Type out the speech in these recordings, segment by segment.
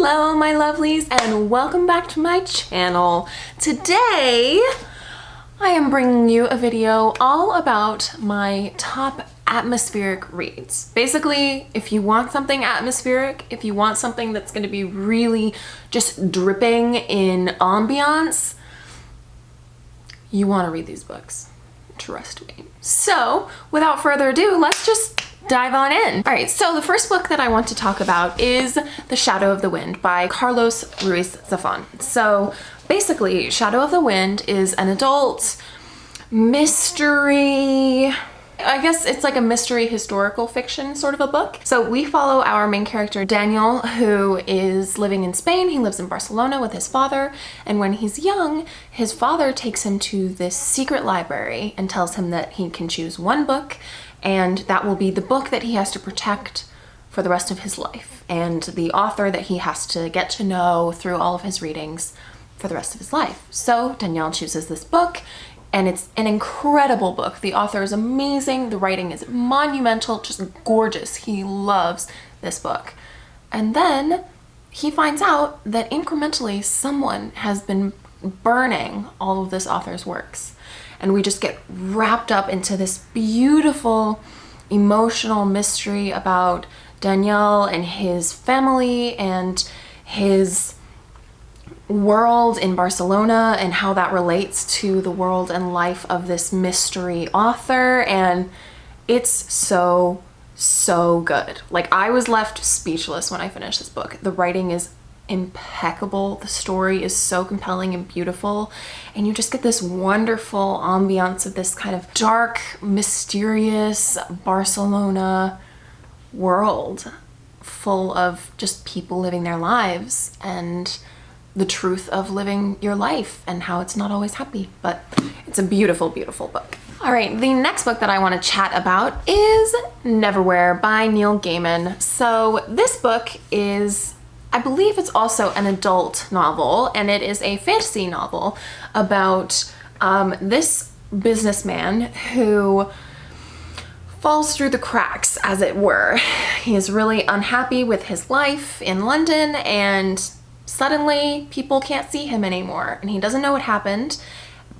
Hello my lovelies and welcome back to my channel. Today I am bringing you a video all about my top atmospheric reads. Basically, if you want something atmospheric, if you want something that's going to be really just dripping in ambiance, you want to read these books. Trust me. So without further ado, let's just dive on in. All right, so the first book that I want to talk about is The Shadow of the Wind by Carlos Ruiz Zafón. So basically, Shadow of the Wind is an adult mystery, I guess it's like a mystery historical fiction sort of a book. So we follow our main character Daniel, who is living in Spain. He lives in Barcelona with his father, and when he's young, his father takes him to this secret library and tells him that he can choose one book, and that will be the book that he has to protect for the rest of his life, and the author that he has to get to know through all of his readings for the rest of his life. So Daniel chooses this book, and it's an incredible book. The author is amazing, the writing is monumental, just gorgeous. He loves this book. And then he finds out that incrementally someone has been burning all of this author's works. And we just get wrapped up into this beautiful emotional mystery about Daniel and his family and his world in Barcelona and how that relates to the world and life of this mystery author. And it's so good. Like, I was left speechless when I finished this book. The writing is impeccable. The story is so compelling and beautiful, and you just get this wonderful ambiance of this kind of dark, mysterious Barcelona world full of just people living their lives and the truth of living your life and how it's not always happy. But it's a beautiful, beautiful book. All right, the next book that I want to chat about is Neverwhere by Neil Gaiman. So this book is, I believe it's also an adult novel, and it is a fantasy novel about this businessman who falls through the cracks, as it were. He is really unhappy with his life in London, and suddenly people can't see him anymore, and he doesn't know what happened,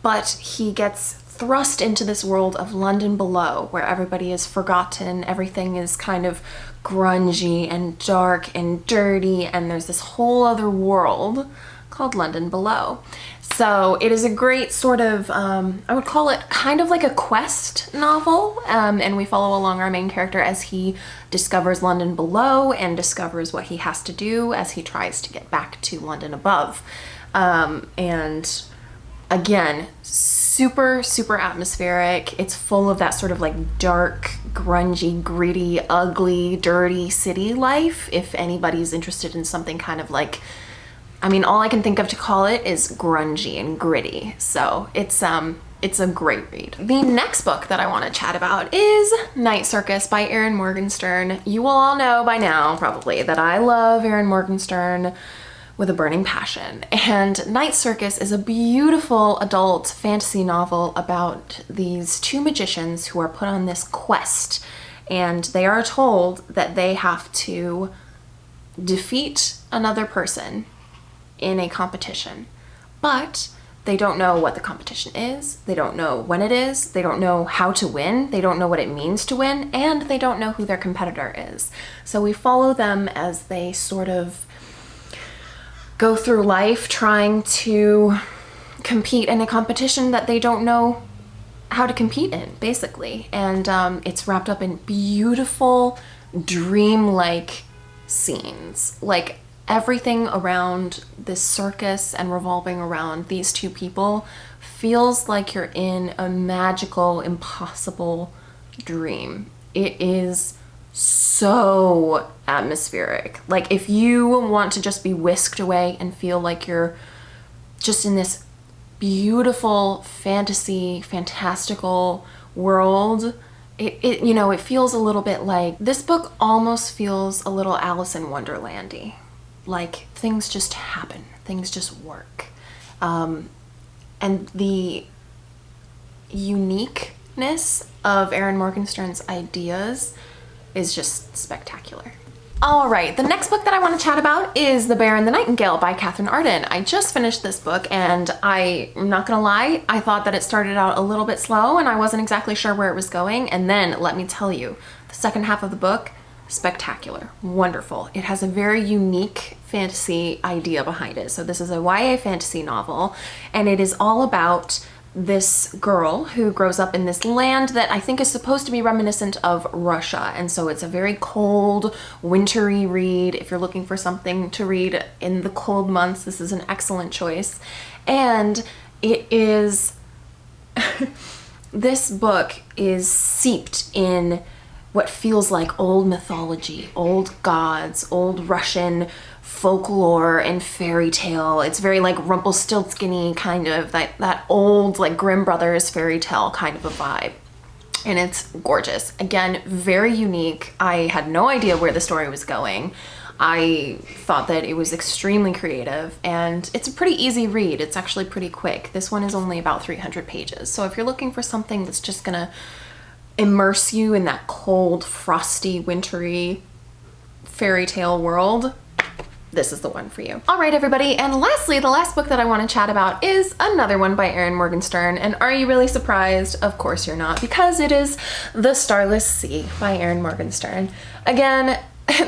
but he gets thrust into this world of London below, where everybody is forgotten, everything is kind of grungy and dark and dirty, and there's this whole other world called London below. So it is a great sort of, I would call it kind of like a quest novel, and we follow along our main character as he discovers London below and discovers what he has to do as he tries to get back to London above. And again, super atmospheric. It's full of that sort of like dark, grungy, gritty, ugly, dirty city life. If anybody's interested in something kind of like, I mean, all I can think of to call it is grungy and gritty. So it's a great read. The next book that I want to chat about is Circus by Erin Morgenstern. You will all know by now probably that I love Erin Morgenstern with a burning passion. And Circus is a beautiful adult fantasy novel about these two magicians who are put on this quest, and they are told that they have to defeat another person in a competition. But they don't know what the competition is, they don't know when it is, they don't know how to win, they don't know what it means to win, and they don't know who their competitor is. So we follow them as they sort of go through life trying to compete in a competition that they don't know how to compete in, basically. And it's wrapped up in beautiful, dreamlike scenes. Like, everything around this circus and revolving around these two people feels like you're in a magical, impossible dream. It is so atmospheric. Like, if you want to just be whisked away and feel like you're just in this beautiful fantasy, fantastical world, it feels a little bit like, this book almost feels a little Alice in Wonderland-y. Like, things just happen, things just work. And the uniqueness of Erin Morgenstern's ideas is just spectacular. All right, the next book that I want to chat about is The Bear and the Nightingale by Katherine Arden. I just finished this book and I'm not gonna lie, I thought that it started out a little bit slow and I wasn't exactly sure where it was going. And then let me tell you, the second half of the book, spectacular, wonderful. It has a very unique fantasy idea behind it. So this is a YA fantasy novel and it is all about this girl who grows up in this land that I think is supposed to be reminiscent of Russia. And so it's a very cold, wintry read. If you're looking for something to read in the cold months, this is an excellent choice. And it is, this book is steeped in what feels like old mythology, old gods, old Russian folklore and fairy tale. It's very like Rumpelstiltskin-y kind of, that old like Grimm Brothers fairy tale kind of a vibe. And it's gorgeous. Again, very unique. I had no idea where the story was going. I thought that it was extremely creative and it's a pretty easy read. It's actually pretty quick. This one is only about 300 pages. So if you're looking for something that's just gonna immerse you in that cold, frosty, wintry fairy tale world, this is the one for you. All right, everybody, and lastly, the last book that I want to chat about is another one by Erin Morgenstern. And are you really surprised? Of course you're not, because it is The Starless C by Erin Morgenstern. Again,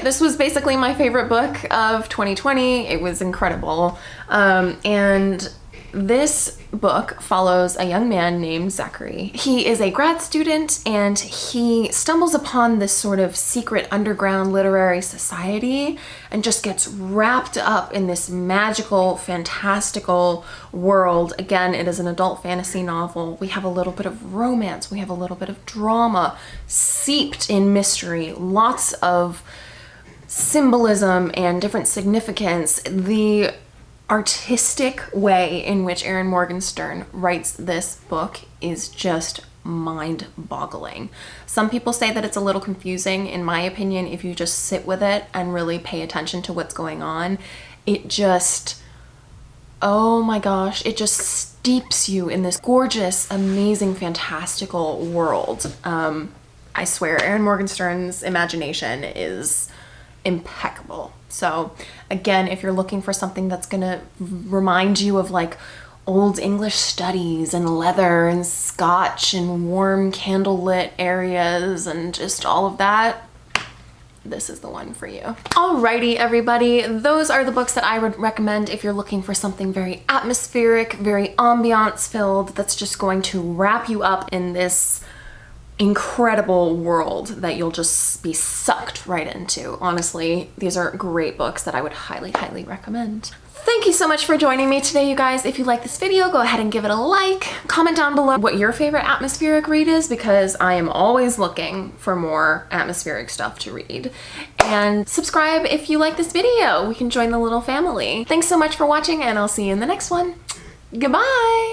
this was basically my favorite book of 2020. It was incredible. And this book follows a young man named Zachary. He is a grad student and he stumbles upon this sort of secret underground literary society and just gets wrapped up in this magical, fantastical world. Again, it is an adult fantasy novel. We have a little bit of romance, we have a little bit of drama, steeped in mystery, lots of symbolism and different significance. The artistic way in which Erin Morgenstern writes this book is just mind-boggling. Some people say that it's a little confusing. In my opinion, if you just sit with it and really pay attention to what's going on, it just, oh my gosh, it just steeps you in this gorgeous, amazing, fantastical world. I swear, Erin Morgenstern's imagination is impeccable. So again, if you're looking for something that's gonna remind you of like old English studies and leather and scotch and warm candlelit areas and just all of that, this is the one for you. Alrighty, everybody, those are the books that I would recommend if you're looking for something very atmospheric, very ambiance filled, that's just going to wrap you up in this incredible world that you'll just be sucked right into. Honestly, these are great books that I would highly, highly recommend. Thank you so much for joining me today, you guys. If you like this video, go ahead and give it a like. Comment down below what your favorite atmospheric read is, because I am always looking for more atmospheric stuff to read. And subscribe if you like this video. We can join the little family. Thanks so much for watching, and I'll see you in the next one. Goodbye!